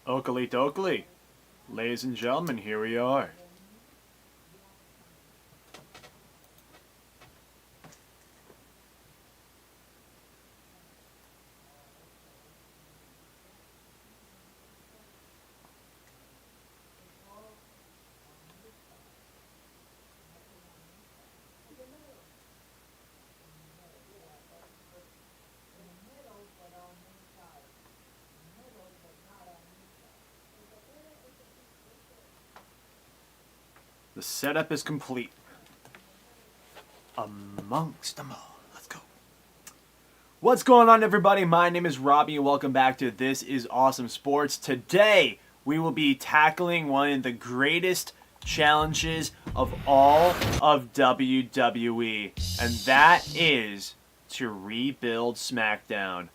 Oakley dokley. Ladies and gentlemen, here we are. The setup is complete. Amongst them all. Let's go. What's going on, everybody? My name is Robbie, and welcome back to This Is Awesome Sports. Today, we will be tackling one of the greatest challenges of all of WWE, and that is to rebuild SmackDown.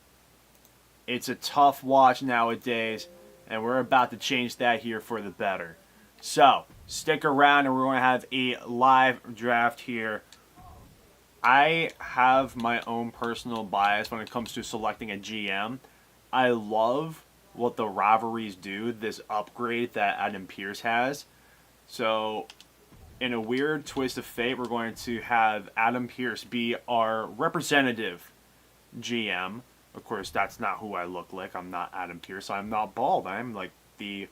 It's a tough watch nowadays, and we're about to change that here for the better. So, stick around and we're going to have a live draft here. I have my own personal bias when it comes to selecting a GM. I love what the rivalries do, this upgrade that Adam Pearce has. So, in a weird twist of fate, we're going to have Adam Pearce be our representative GM. Of course, that's not who I look like. I'm not Adam Pearce. I'm not bald. I'm like the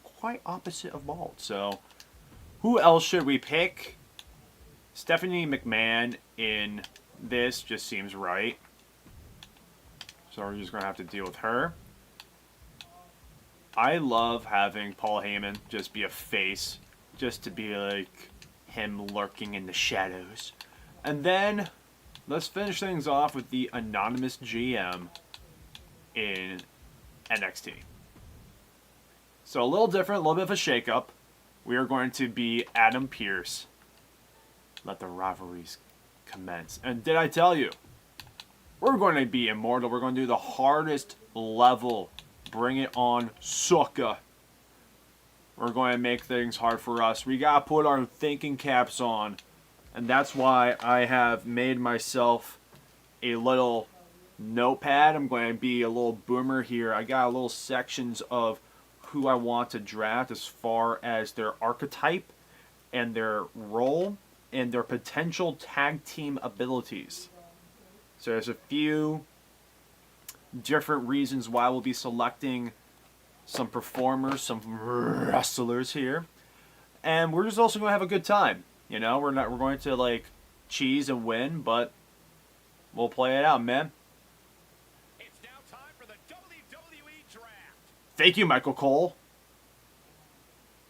quite opposite of bald. So, who else should we pick? Stephanie McMahon in this just seems right. So we're just going to have to deal with her. I love having Paul Heyman just be a face. Just to be like him lurking in the shadows. And then, let's finish things off with the anonymous GM in NXT. So a little different, a little bit of a shakeup. We are going to be Adam Pearce. Let the rivalries commence. And did I tell you? We're going to be immortal. We're going to do the hardest level. Bring it on, sucker. We're going to make things hard for us. We got to put our thinking caps on. And that's why I have made myself a little notepad. I'm going to be a little boomer here. I got a little sections of who I want to draft as far as their archetype and their role and their potential tag team abilities. So there's a few different reasons why we'll be selecting some performers, some wrestlers here. And we're just also going to have a good time. You know, we're going to like cheese and win, but we'll play it out, man. It's now time for the WWE draft. Thank you, Michael Cole.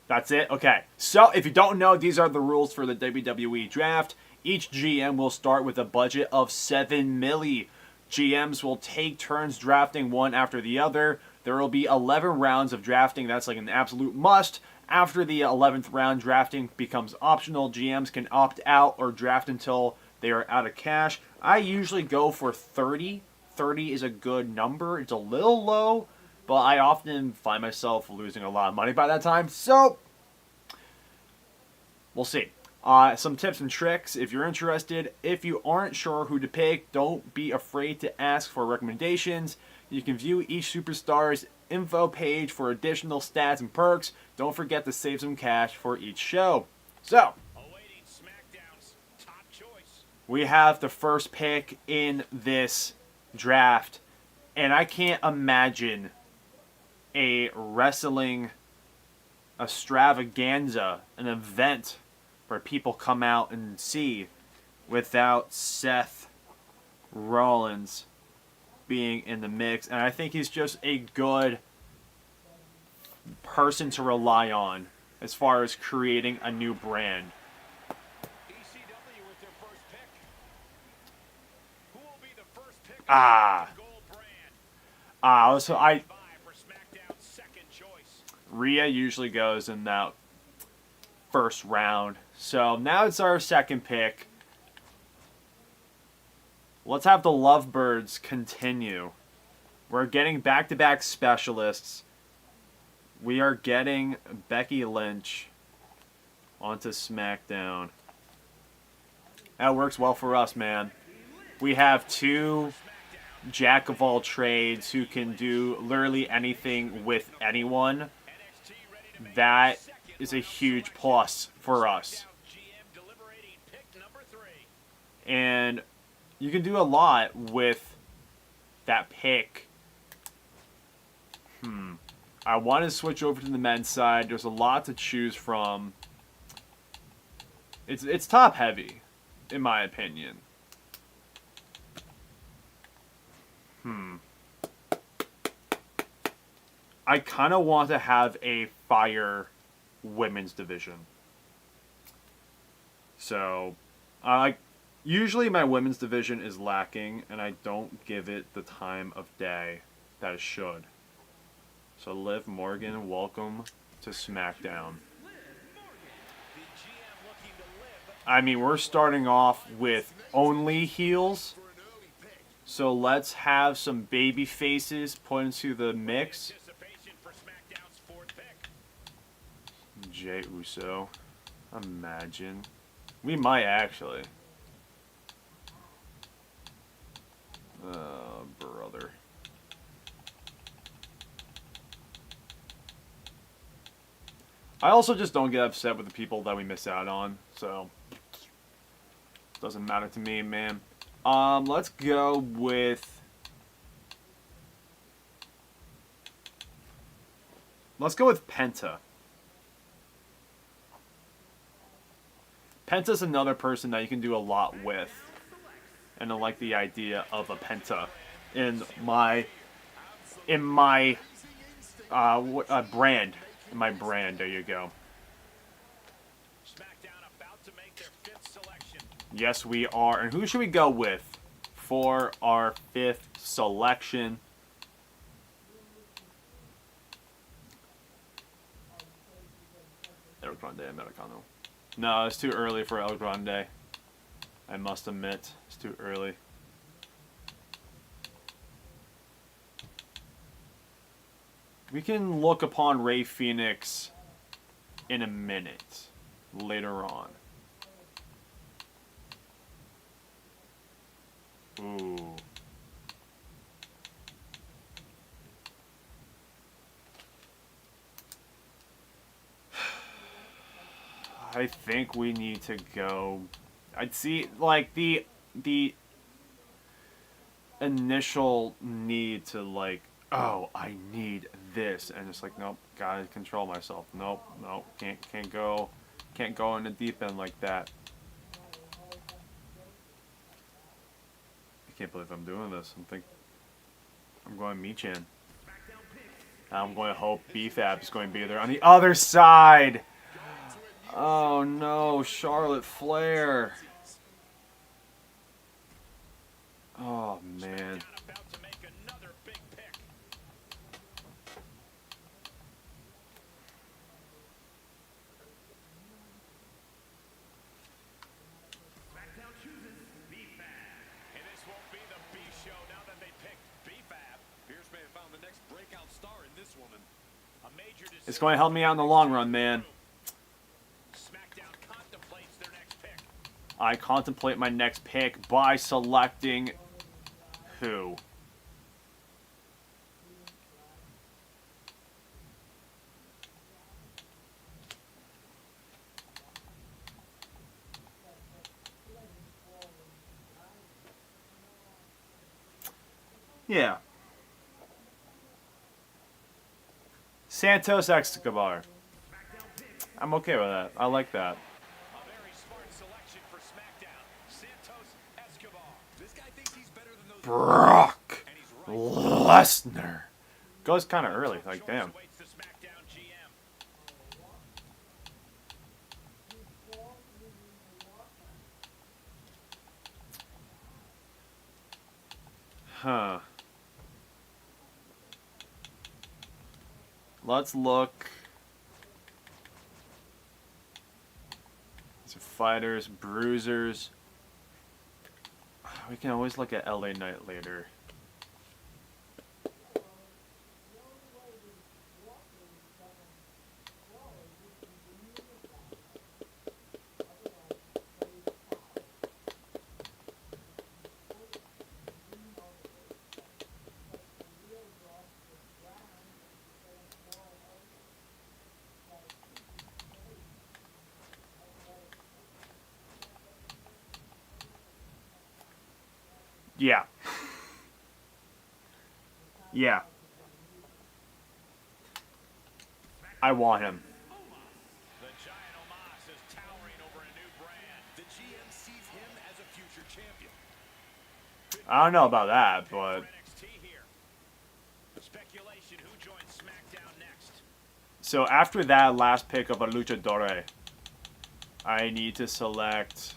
That's it? Okay. So, if you don't know, these are the rules for the WWE draft. Each GM will start with a budget of $7 million. GMs will take turns drafting one after the other. There will be 11 rounds of drafting. That's like an absolute must. After the 11th round, drafting becomes optional. GMs can opt out or draft until they are out of cash. I usually go for 30. 30 is a good number. It's a little low, but I often find myself losing a lot of money by that time. So, we'll see. Some tips and tricks if you're interested. If you aren't sure who to pick, don't be afraid to ask for recommendations. You can view each superstar's info page for additional stats and perks. Don't forget to save some cash for each show. So, Awaiting SmackDown's top choice. we have the first pick in this draft, and I can't imagine a wrestling extravaganza, an event where people come out and see without Seth Rollins being in the mix. And I think he's just a good person to rely on as far as creating a new brand. ECW with their first pick. Who will be the first pick? Gold brand. So I For SmackDown's second choice. Rhea usually goes in that first round. So now it's our second pick. Let's have the Lovebirds continue. We're getting back-to-back specialists. We are getting Becky Lynch onto SmackDown. That works well for us, man. We have two jack of all trades who can do literally anything with anyone, that is a huge plus for us. And you can do a lot with that pick. I want to switch over to the men's side. There's a lot to choose from. It's top heavy, in my opinion. I kind of want to have a fire women's division. So, usually my women's division is lacking, and I don't give it the time of day that it should. So, Liv Morgan, welcome to SmackDown. I mean, we're starting off with only heels. So let's have some baby faces put into the mix. Jey Uso. Imagine. We might actually. Brother. I also just don't get upset with the people that we miss out on, so doesn't matter to me, man. Let's go with Penta. Penta's another person that you can do a lot with, and I like the idea of a Penta in my brand. In my brand, there you go. Yes, we are. And who should we go with for our 5th selection? El Grande Americano. No, it's too early for El Grande. I must admit, it's too early. We can look upon Rey Fenix in a minute, later on. Ooh. I think we need to go. I'd see like the initial need to like, oh, I need this, and it's like, nope, gotta control myself. Nope, can't go in the deep end like that. I can't believe I'm doing this. I'm going Michan. I'm going to hope BFAB is going to be there on the other side. Oh no, Charlotte Flair. Oh man. It's going to help me out in the long run, man. I contemplate my next pick by selecting who? Yeah. Santos Escobar. I'm okay with that. I like that. Brock Lesnar. Goes kind of early. Like, damn. Huh. Let's look. Some fighters, bruisers. We can always look at LA Knight later. Yeah. Yeah. I want him. The giant Omos is towering over a new brand. The GM sees him as a future champion. I don't know about that, but... NXT here. Speculation who joins SmackDown next. So after that last pick of a luchador, I need to select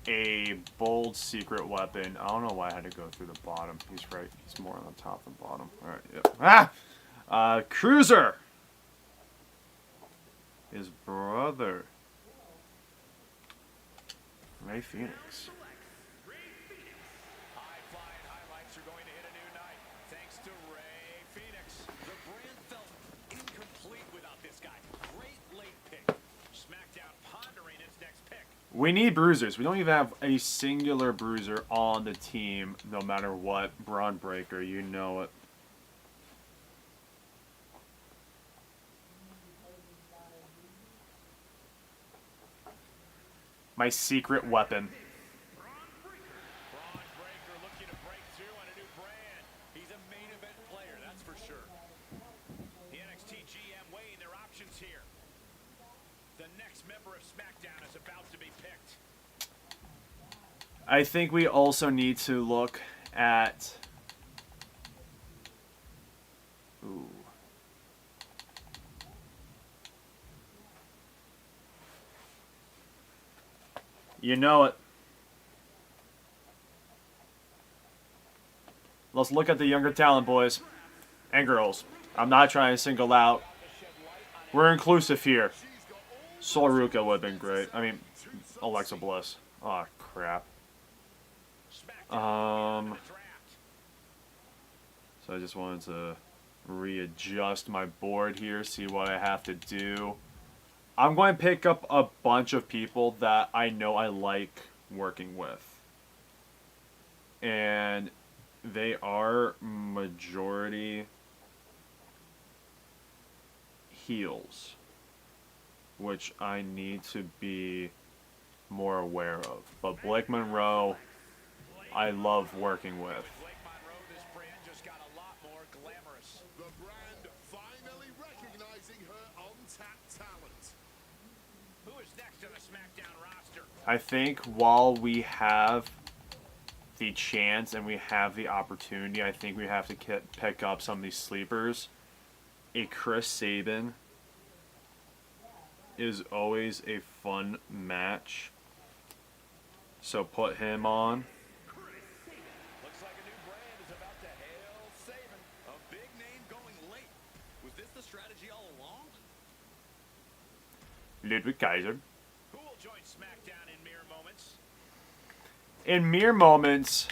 a bold secret weapon. I don't know why I had to go through the bottom. He's right. He's more on the top than bottom. All right. Yep. Ah! Cruiser! His brother. Ray Phoenix. High-flying highlights are going to hit a new night. Thanks to Ray Phoenix. The brand felt incomplete without this guy. Great late pick. SmackDown pondering its next pick. We need bruisers. We don't even have a singular bruiser on the team, no matter what. Braun Breaker, you know it. My secret weapon. Braun Breaker looking to break through on a new brand. He's a main event player, that's for sure. The NXT GM weighing their options here. The next member of SmackDown is about to be picked. I think we also need to look at... Ooh. You know it. Let's look at the younger talent, boys. And girls. I'm not trying to single out. We're inclusive here. Sol Ruka would have been great. I mean, Alexa Bliss. Oh, crap. So I just wanted to readjust my board here, see what I have to do. I'm going to pick up a bunch of people that I know I like working with. And they are majority heels, which I need to be more aware of. But Blake Monroe, I love working with. Blake Monroe, this brand just got a lot more glamorous. The brand finally recognizing her untapped talent. Who is next on the SmackDown roster? I think while we have the chance and we have the opportunity, I think we have to pick up some of these sleepers. A Chris Sabin is always a fun match, so put him on. Looks like a new brand is about to hail Sabin. A big name going late. Was this the strategy all along? Ludwig Kaiser. Who will join SmackDown in mere moments? In mere moments,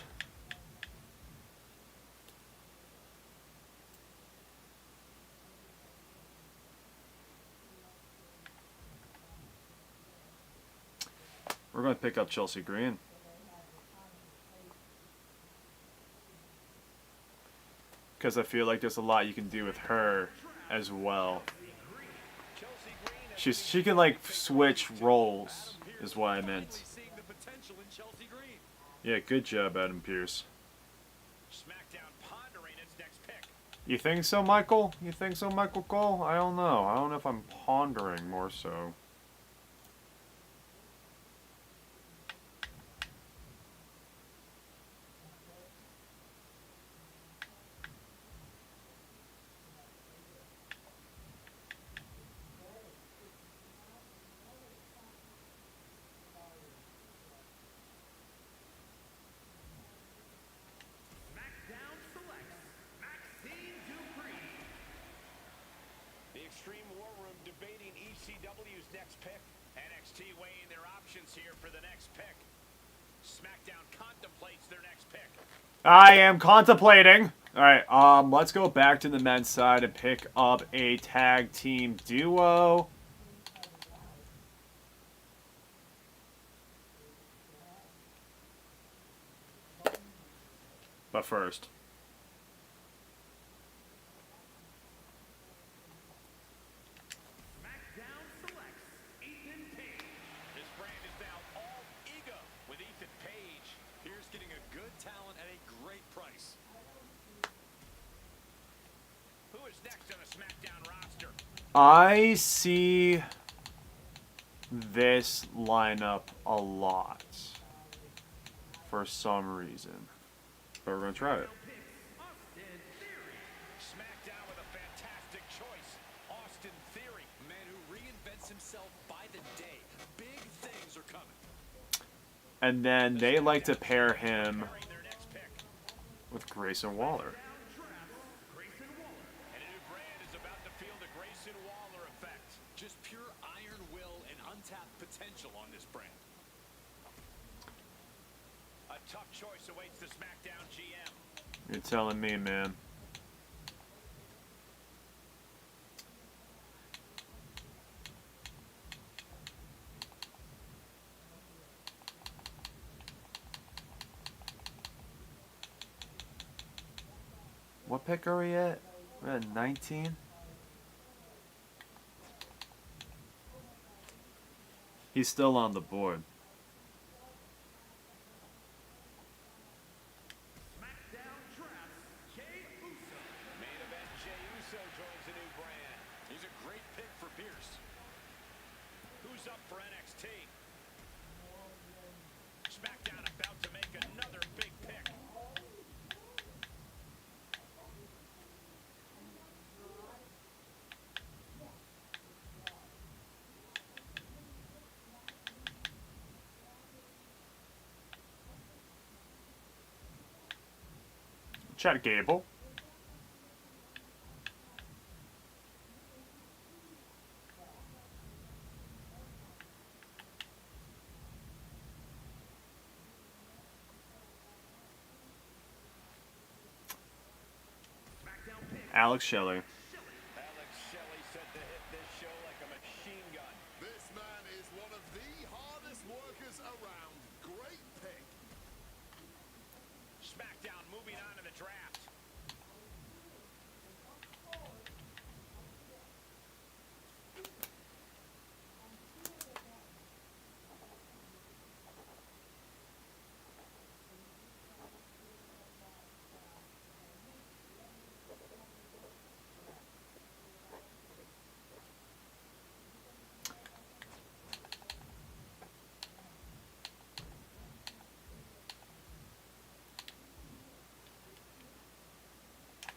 we're going to pick up Chelsea Green. Because I feel like there's a lot you can do with her as well. She can like switch roles, is what I meant. Seeing the potential in Chelsea Green. Yeah, good job, Adam Pearce. SmackDown pondering its next pick. You think so, Michael? You think so, Michael Cole? I don't know. I don't know if I'm pondering more so. The Extreme War Room debating ECW's next pick. NXT weighing their options here for the next pick. SmackDown contemplates their next pick. I am contemplating. All right, let's go back to the men's side and pick up a tag team duo. But first, This brand is now all ego with Ethan Page. Here's getting a good Who's next on the SmackDown roster? I see this lineup a lot for some reason. But we're going to try it. SmackDown with a fantastic choice. Austin Theory, a man who reinvents himself by the day. Big things are coming. And then they like to pair him Carrying their next pick. with Grayson Waller. And a new brand is about to feel the Grayson Waller effect. Just pure iron will and untapped potential on this brand. A tough choice awaits the SmackDown GM. You're telling me, man. What pick are we at? We're at 19? He's still on the board. Main event, Jey Uso joins the new brand. He's a great pick for Pierce. Who's up for NXT? SmackDown about to make another big pick. Chad Gable. Alex Shelley. Alex Shelley set to hit this show like a machine gun. This man is one of the hardest workers around. Great pick. SmackDown moving on to the draft.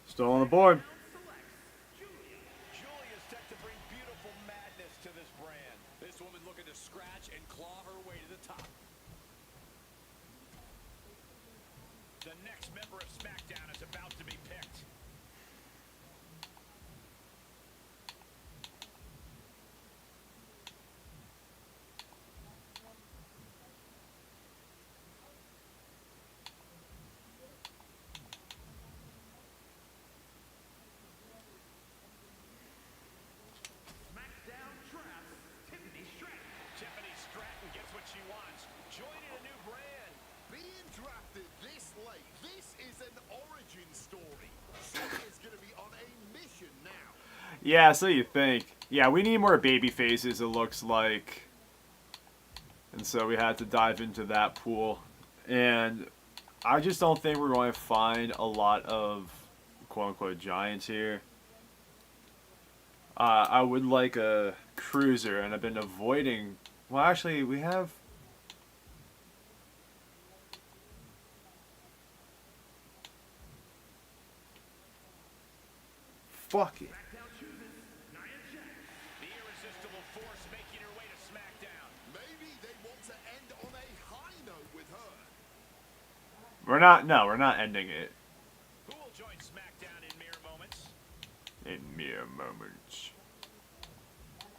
Still on the board. Julia's set to bring beautiful madness to this brand. This woman looking to scratch and claw her way to the top. The next member of SmackDown is about to be picked. Tiffany Stratton gets what she wants. Joining a new brand. Being drafted this late, this is an origin story. She is going to be on a mission now. Yeah, so you think. Yeah, we need more baby faces, it looks like. And so we had to dive into that pool. And I just don't think we're going to find a lot of quote-unquote giants here. I would like a cruiser, and I've been avoiding... Well, actually, we have... Fuck it. The irresistible force making her way to SmackDown. Maybe they want to end on a high note with her. We're not ending it Who will join SmackDown in mere moments? in mere moments.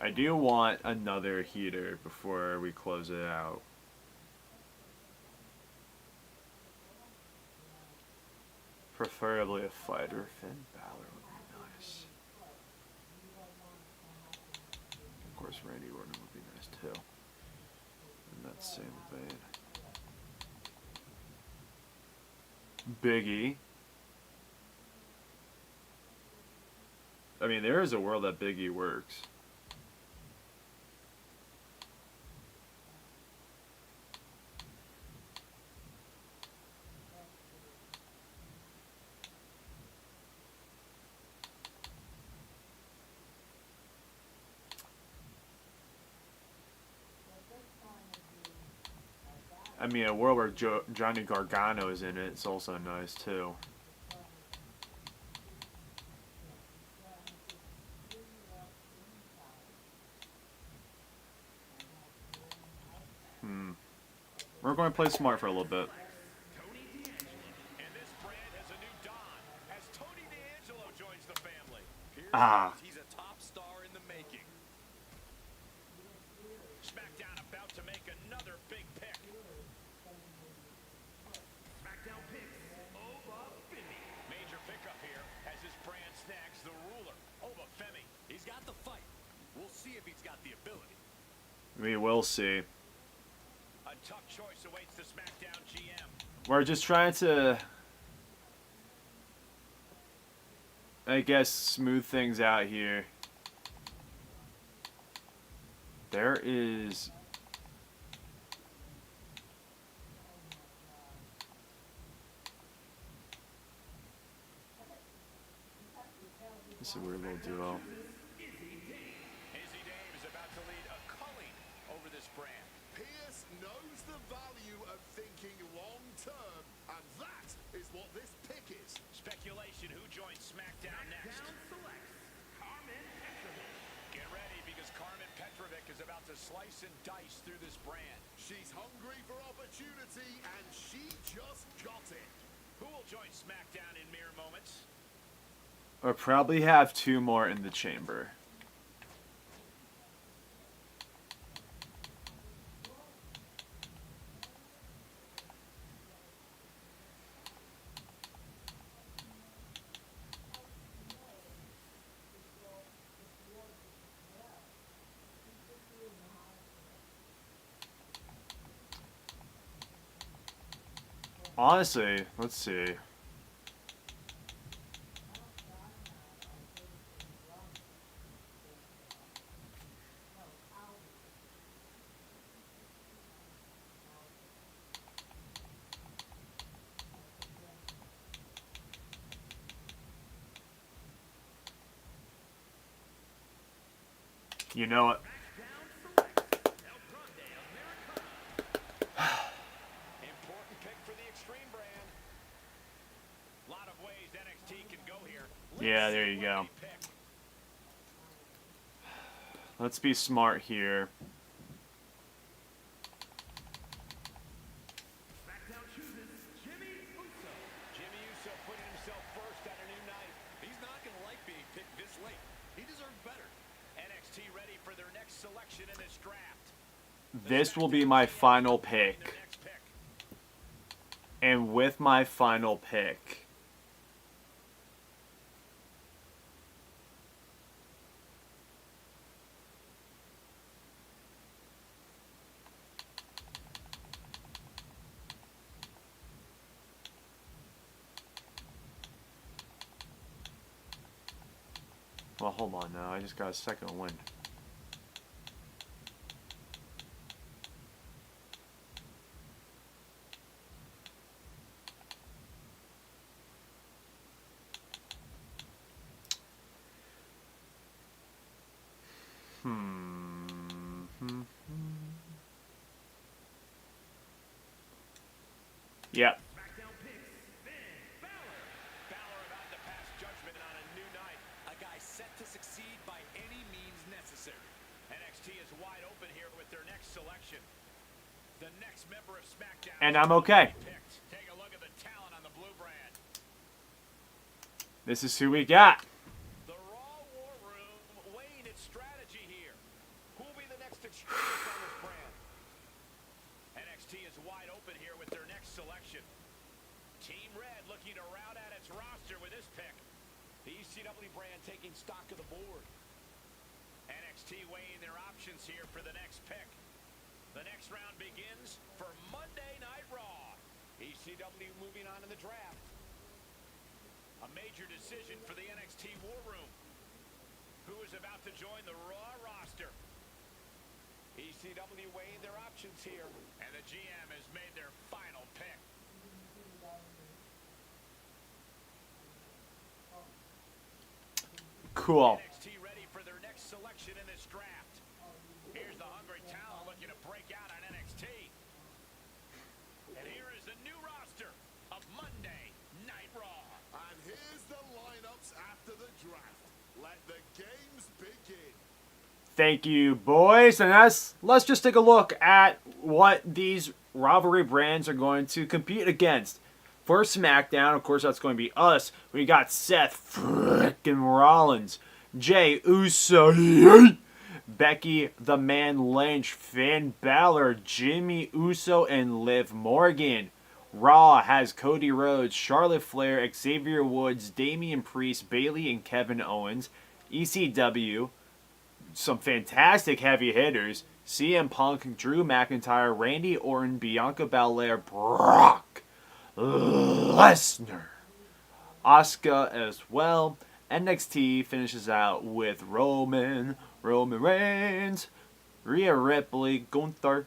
I do want another heater before we close it out. Preferably a fighter. Finn Balor would be nice. Of course, Randy Orton would be nice too. In that same vein. Big E. I mean, there is a world that Big E works. I mean, a world where Johnny Gargano is in it, it's also nice too. We're going to play smart for a little bit. And this brand has a new dawn as Tony D'Angelo joins the family. He's a top star in the making. SmackDown about to make another big pick. SmackDown picks Oba Femi. Major pickup here as his brand snags the ruler. Oba Femi. He's got the fight. We'll see if he's got the ability. We will see. A tough choice awaits the SmackDown GM. We're just trying to, I guess, smooth things out here. There is... This is a weird little duo. Izzy Dave is about to lead a culling over this brand. Pierce knows the value of thinking long term, and that is what this pick is. Speculation who joins SmackDown next. Get ready because Carmen Petrovic is about to slice and dice through this brand. She's hungry for opportunity, and she just got it. Who will join SmackDown in mere moments? We'll probably have 2 more in the chamber. Honestly, let's see. You know what? Important pick for the Extreme brand. Lot of ways NXT can go here. Yeah, there you go. Let's be smart here. Jimmy Uso putting himself first on a new night. He's not going to like being picked this late. He deserves better. NXT ready for their next selection in this draft. This will be my final pick. And with my final pick, well, hold on now. I just got a second wind. Yep. Balor about to pass judgment on a new night. A guy set to succeed by any means necessary. NXT is wide open here with their next selection. The next member of SmackDown. And I'm okay. Take a look at the talent on the blue brand. This is who we got. The Raw War Room weighing its strategy here. Who will be the next extremist on this brand? NXT is wide open here with their next selection. Team Red looking to round out its roster with this pick. The ECW brand taking stock of the board. NXT weighing their options here for the next pick. The next round begins for Monday Night Raw. ECW moving on in the draft. A major decision for the NXT War Room. Who is about to join the Raw roster? ECW weighing their options here. And the GM has made their final pick. Cool. NXT ready for their next selection in this draft. Here's the hungry talent looking to break out on NXT. Thank you, boys. And let's just take a look at what these rivalry brands are going to compete against. For SmackDown, of course, that's going to be us. We got Seth frickin' Rollins, Jey Uso, Becky the Man Lynch, Finn Balor, Jimmy Uso, and Liv Morgan. Raw has Cody Rhodes, Charlotte Flair, Xavier Woods, Damian Priest, Bayley, and Kevin Owens. ECW, some fantastic heavy hitters. CM Punk, Drew McIntyre, Randy Orton, Bianca Belair, Brock Lesnar, Asuka as well. NXT finishes out with Roman Reigns, Rhea Ripley, Gunther,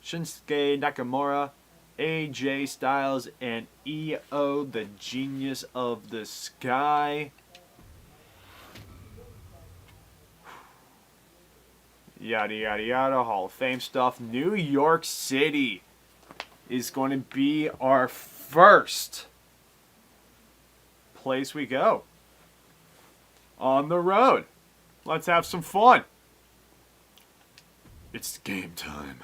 Shinsuke Nakamura, AJ Styles, and EO, the Genius of the Sky. Yada yada yada, Hall of Fame stuff. New York City is going to be our first place we go on the road. Let's have some fun. It's game time.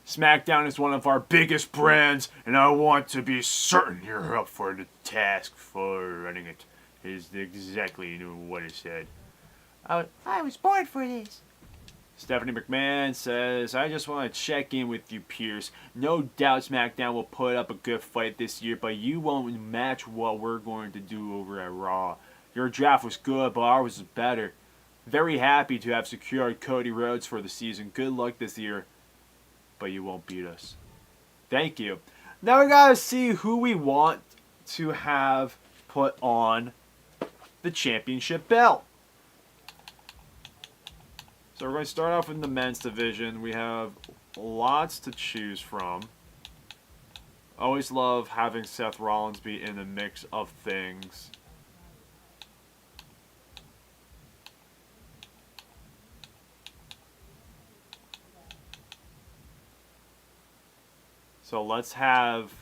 SmackDown is one of our biggest brands, and I want to be certain you're up for the task for running it. Is exactly what it said. I was born for this. Stephanie McMahon says, I just want to check in with you, Pierce. No doubt SmackDown will put up a good fight this year, but you won't match what we're going to do over at Raw. Your draft was good, but ours was better. Very happy to have secured Cody Rhodes for the season. Good luck this year, but you won't beat us. Thank you. Now we gotta see who we want to have put on the championship belt. So we're going to start off in the men's division. We have lots to choose from. Always love having Seth Rollins be in the mix of things. So let's have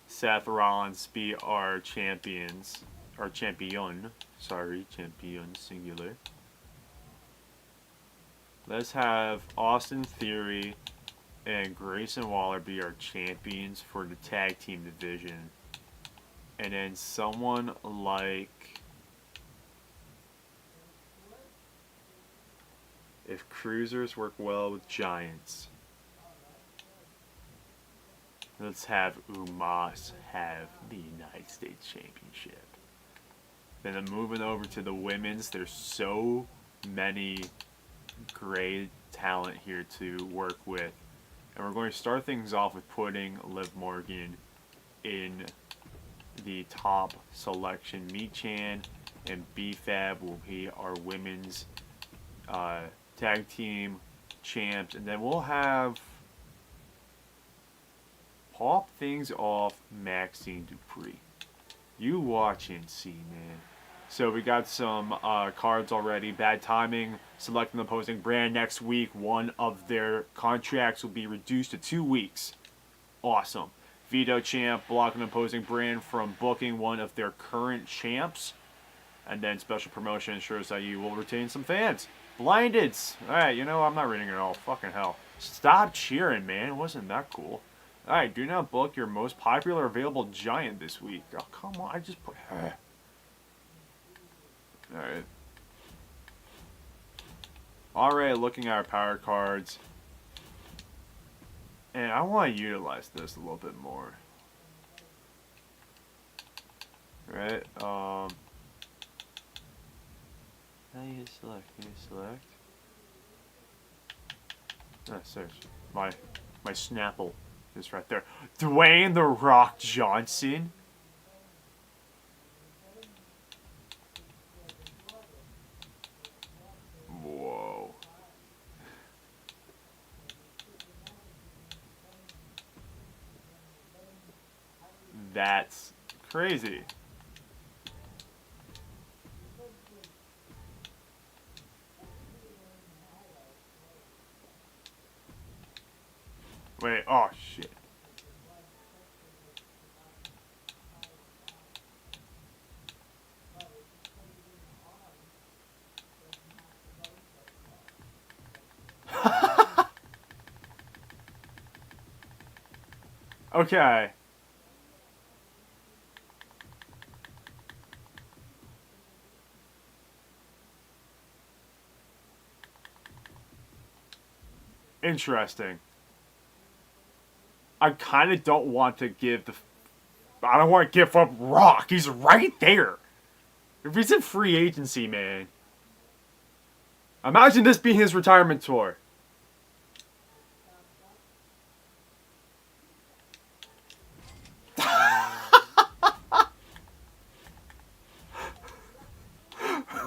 Seth Rollins be our champions. Our champion. Sorry, champion singular. Let's have Austin Theory and Grayson Waller be our champions for the tag team division. And then someone like, if cruisers work well with giants, let's have Umas have the United States Championship. Then I'm moving over to the women's. There's so many great talent here to work with. And we're going to start things off with putting Liv Morgan in the top selection. Mi-Chan and B-Fab will be our women's tag team champs. And then we'll have pop things off Maxine Dupree. You watch and see, man. So we got some cards already. Bad timing. Select an opposing brand next week. One of their contracts will be reduced to 2 weeks. Awesome. Veto champ. Block an opposing brand from booking one of their current champs. And then special promotion ensures that you will retain some fans. Blindeds. Alright, you know, I'm not reading it all. Fucking hell. Stop cheering, man. It wasn't that cool. Alright, do not book your most popular available giant this week. Oh, come on. I just put... Alright. Alright, looking at our power cards. And I want to utilize this a little bit more. Right? How do you select? Can you select? Ah, seriously. My Snapple is right there. Dwayne "The Rock" Johnson. Whoa. That's crazy. Wait, oh shit. Okay. Interesting. I kind of don't want to give the... I don't want to give up Rock. He's right there. If he's in free agency, man. Imagine this being his retirement tour.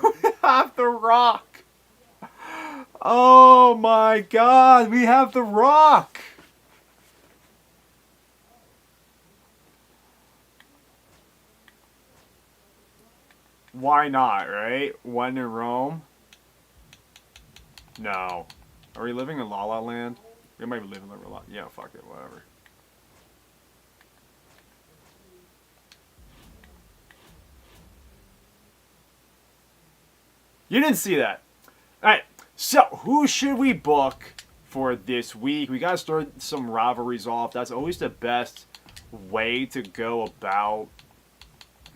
We have The Rock. Oh my God, we have The Rock. Why not, right? When in Rome? No. Are we living in La La Land? We might be living in La La. Yeah, fuck it, whatever. You didn't see that. Alright, so who should we book for this week? We gotta start some rivalries off. That's always the best way to go about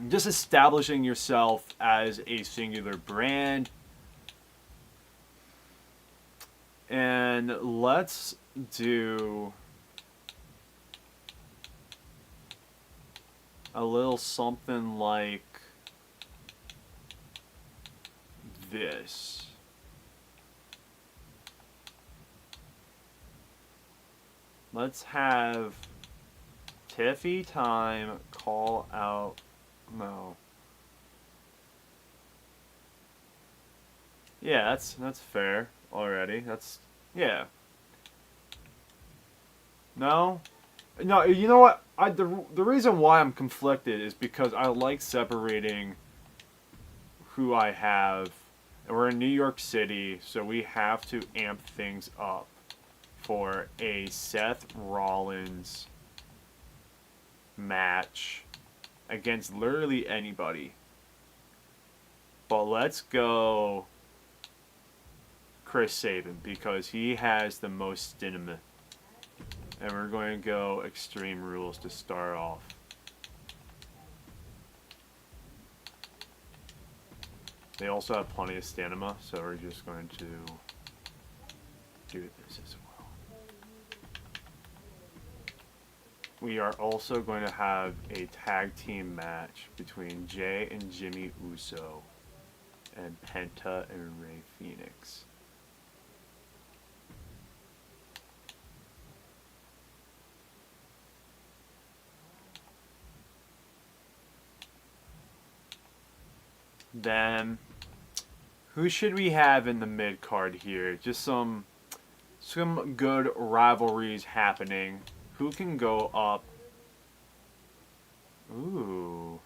just establishing yourself as a singular brand. And let's do a little something like this. Let's have Tiffy time call out. No. Yeah, that's fair already. That's yeah. No? No, you know what? The reason why I'm conflicted is because I like separating who I have. And we're in New York City, so we have to amp things up for a Seth Rollins match against literally anybody. But let's go Chris Sabin because he has the most stamina. And we're going to go Extreme Rules to start off. They also have plenty of stamina, so we're just going to do this as well. We are also going to have a tag team match between Jay and Jimmy Uso and Penta and Rey Fenix. Then, who should we have in the mid card here? Just some good rivalries happening. Who can go up? Ooh.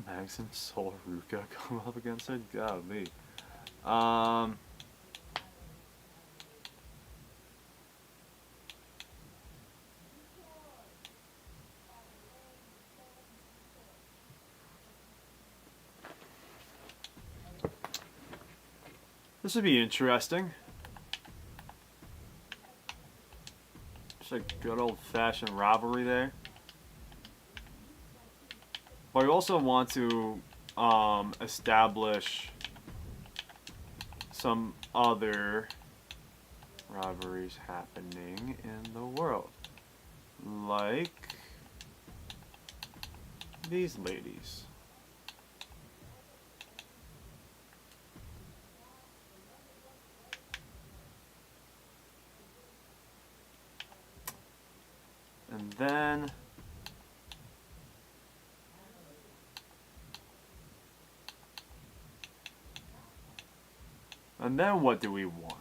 Max and Sol Ruka come up against it? Golly. This would be interesting. Just a good old-fashioned rivalry there. But we also want to establish some other rivalries happening in the world. Like these ladies. And then what do we want?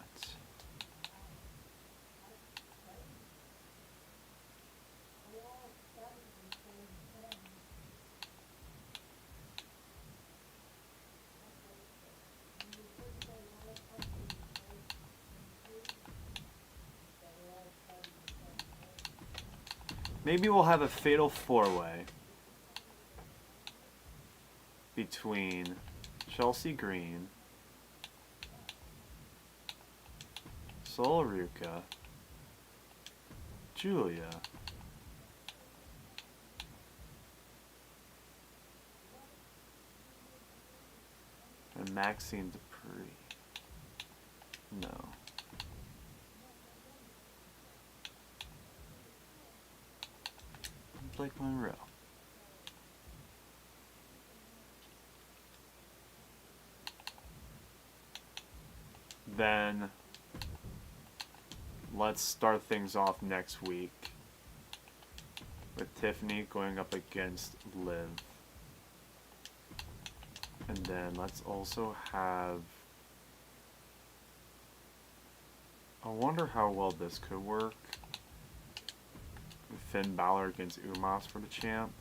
Maybe we'll have a fatal four-way between Chelsea Green, Solaruka, Julia. And Maxine Dupree. No. Blake Monroe. Then let's start things off next week with Tiffany going up against Liv. And then let's also have... I wonder how well this could work. Finn Balor against Umas for the champ.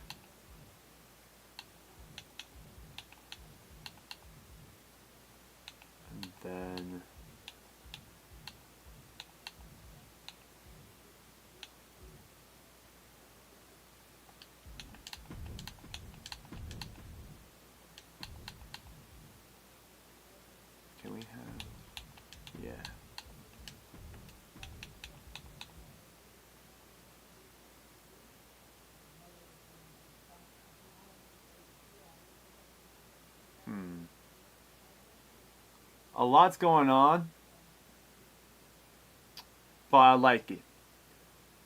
And then... Can we have... Yeah. A lot's going on, but I like it.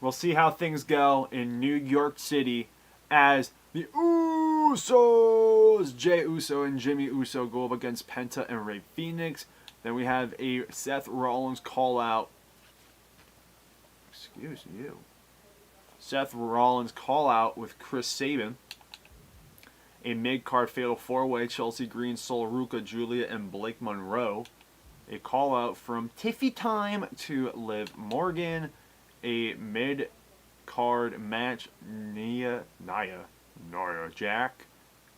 We'll see how things go in New York City as the Usos, Jey Uso and Jimmy Uso, go up against Penta and Rey Fenix. Then we have a Seth Rollins call out. Excuse you. Seth Rollins call out with Chris Sabin. A mid-card fatal 4-way, Chelsea Green, Solaruka, Julia, and Blake Monroe. A call-out from Tiffy Time to Liv Morgan. A mid-card match, Nia Jax,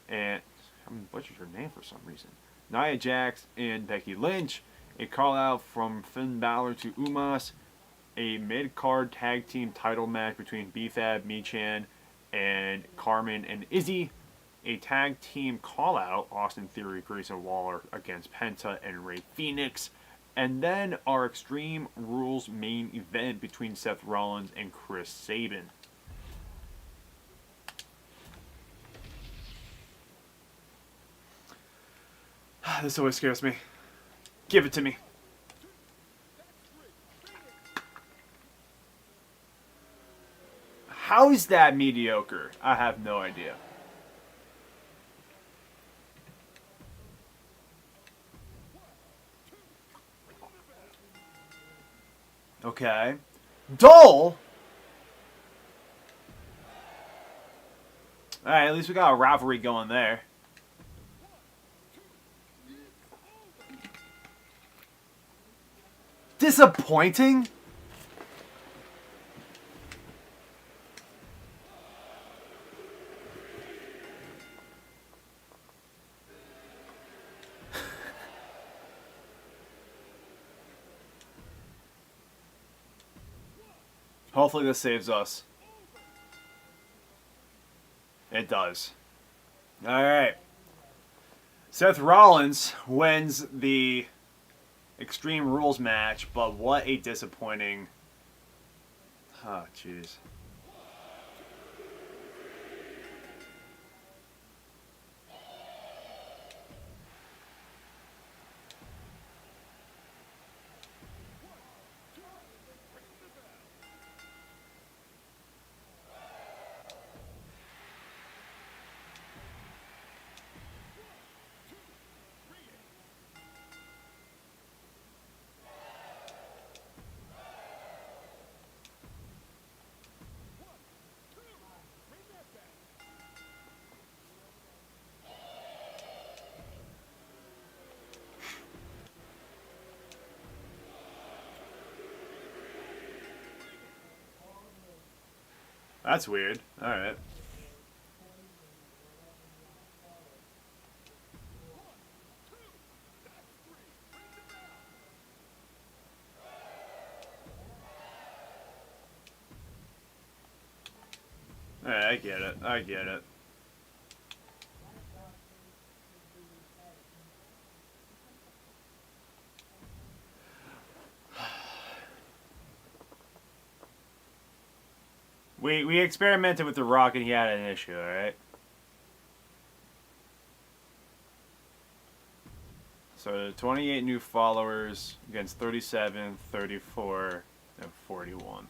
and I butchered her name for some reason. Nia Jax and Becky Lynch. A call-out from Finn Balor to Umas. A mid-card tag team title match between B-Fab, Michan, and Carmen and Izzy. A tag team call-out, Austin Theory, Grayson Waller against Penta and Rey Fenix. And then our Extreme Rules main event between Seth Rollins and Chris Sabin. This always scares me. Give it to me. How is that mediocre? I have no idea. Okay. Dull? Alright, at least we got a rivalry going there. Disappointing? Hopefully this saves us. It does. Alright. Seth Rollins wins the Extreme Rules match, but what a disappointing... Oh, jeez. That's weird. Alright. Alright, I get it. I get it. We experimented with The Rock and he had an issue, alright? So 28 new followers against 37, 34, and 41.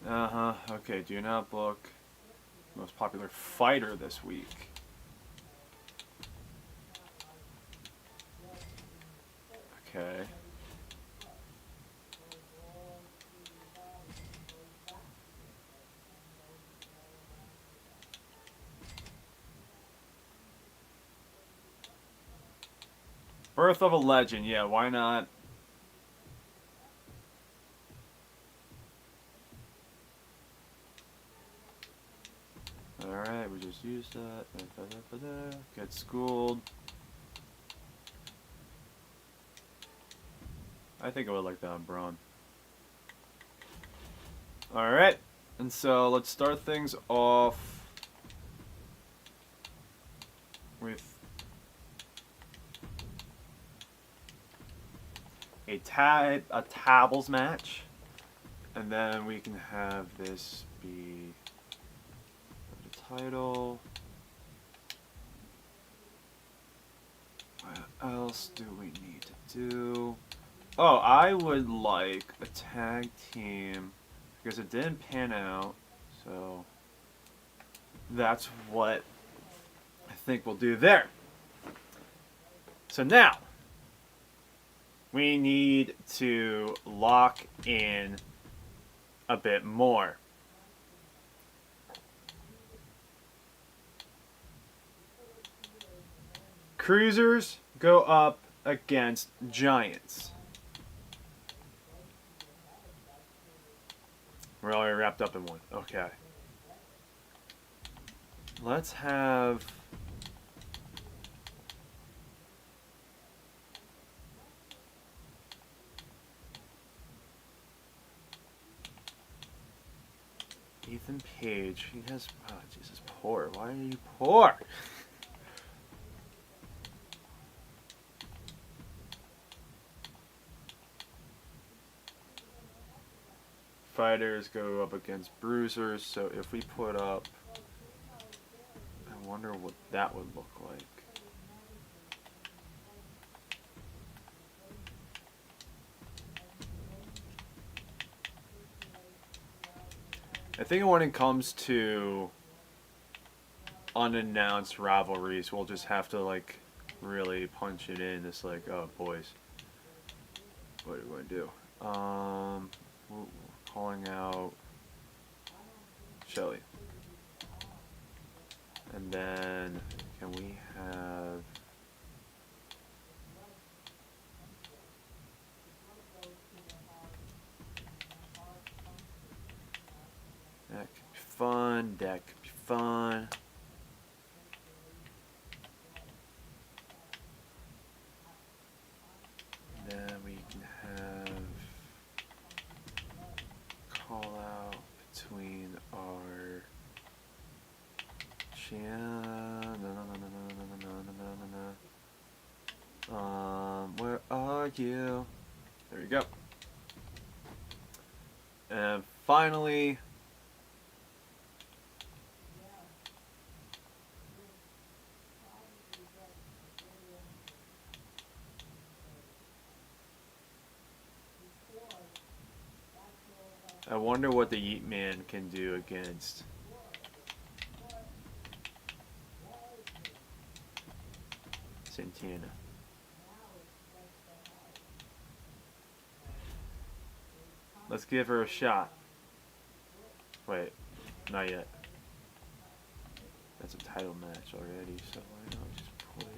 Uh-huh. Okay, do not book most popular fighter this week. Okay. Birth of a Legend, yeah, why not? Alright, we just used that. Get schooled. I think I would like that on Braun. Alright, and so let's start things off with a tables match, and then we can have this be the title. What else do we need to do? Oh, I would like a tag team because it didn't pan out, so that's what I think we'll do there. So now we need to lock in a bit more. Cruisers go up against Giants. We're already wrapped up in one. Okay. Let's have... Ethan Page. He has... Oh, Jesus. Poor. Why are you poor? Fighters go up against bruisers, so if we put up, I wonder what that would look like. I think when it comes to unannounced rivalries, we'll just have to like really punch it in. It's like, oh boys, what are we going to do? We're calling out Shelly. And then, can we have... That could be fun, that could be fun. Then we can have call out between our where are you? There you go. And finally, I wonder what the Yeet Man can do against Santana. Let's give her a shot. Wait, not yet. That's a title match already, so why not just put it?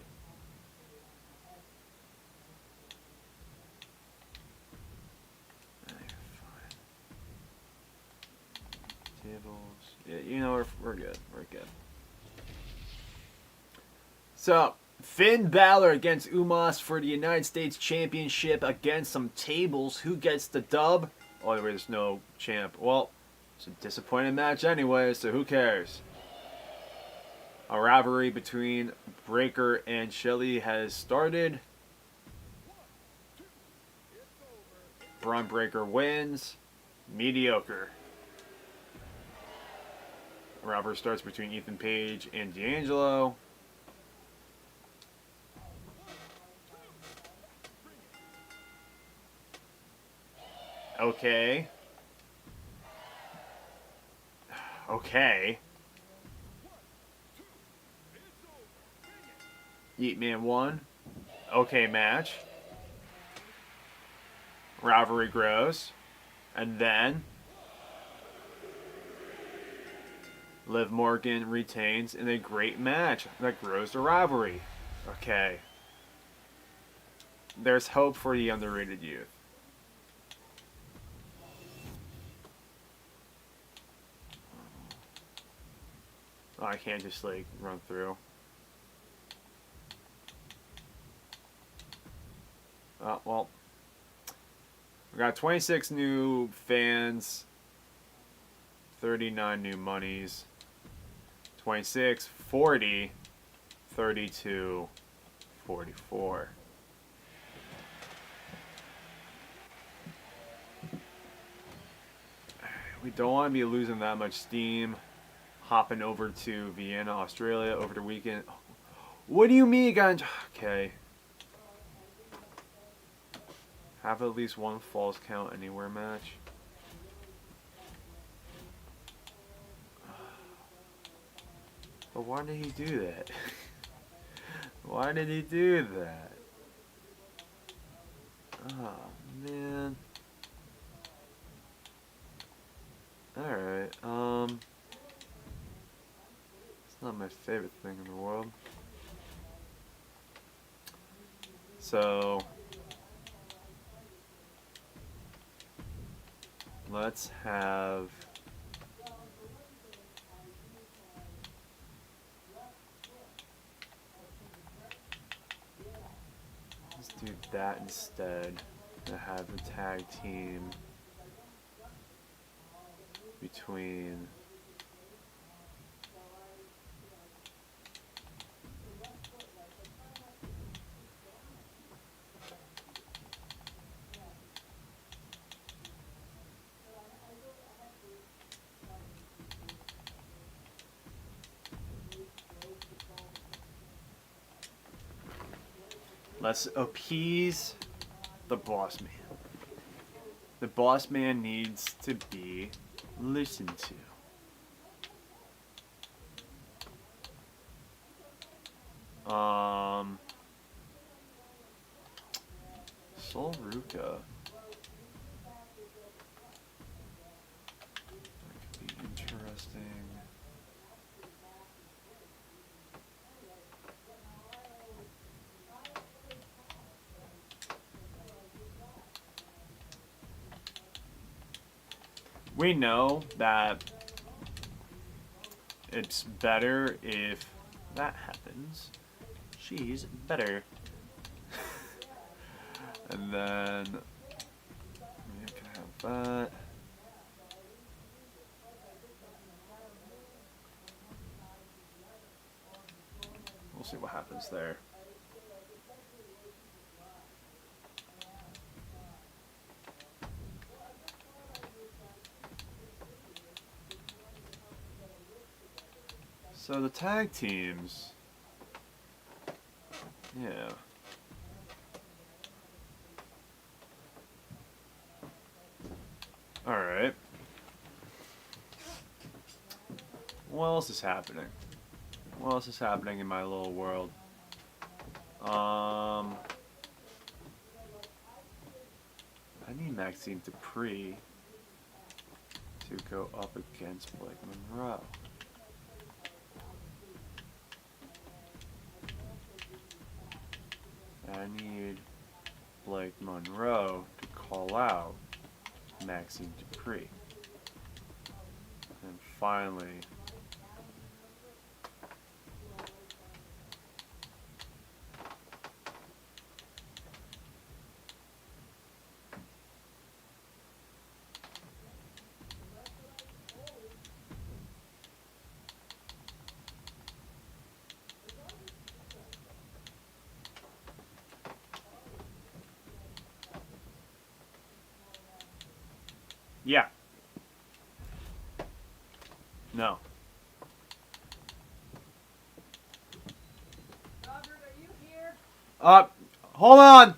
Yeah, you know, we're good. We're good. So, Finn Balor against Umos for the United States Championship against some tables. Who gets the dub? Oh, there's no champ. Well, It's a disappointing match anyway, so who cares? A rivalry between Breakker and Shelley has started. Braun Breaker wins. Mediocre. A rivalry starts between Ethan Page and D'Angelo. Okay. Okay. Yeet Man won. Okay match. Rivalry grows. And then Liv Morgan retains in a great match that grows the rivalry. Okay. There's hope for the underrated youth. Oh, I can't just like run through. Well, we got 26 new fans, 39 new monies, 26, 40, 32, 44. We don't want to be losing that much steam. Hopping over to Vienna, Australia over the weekend. What do you mean, guys? Okay. Have at least one Falls Count Anywhere match. But why did he do that? Why did he do that? Oh, man. Alright, it's not my favorite thing in the world. So let's have do that instead and have a tag team between let's appease the boss man. The boss man needs to be listened to. Sol Ruka. That could be interesting. We know that it's better if that happens. She's better. And then we can have that. We'll see what happens there. So the tag teams, yeah. All right. What else is happening? What else is happening in my little world? I need Maxine Dupree to go up against Blake Monroe. I need Blake Monroe to call out Maxine Dupree. And finally, Hold on.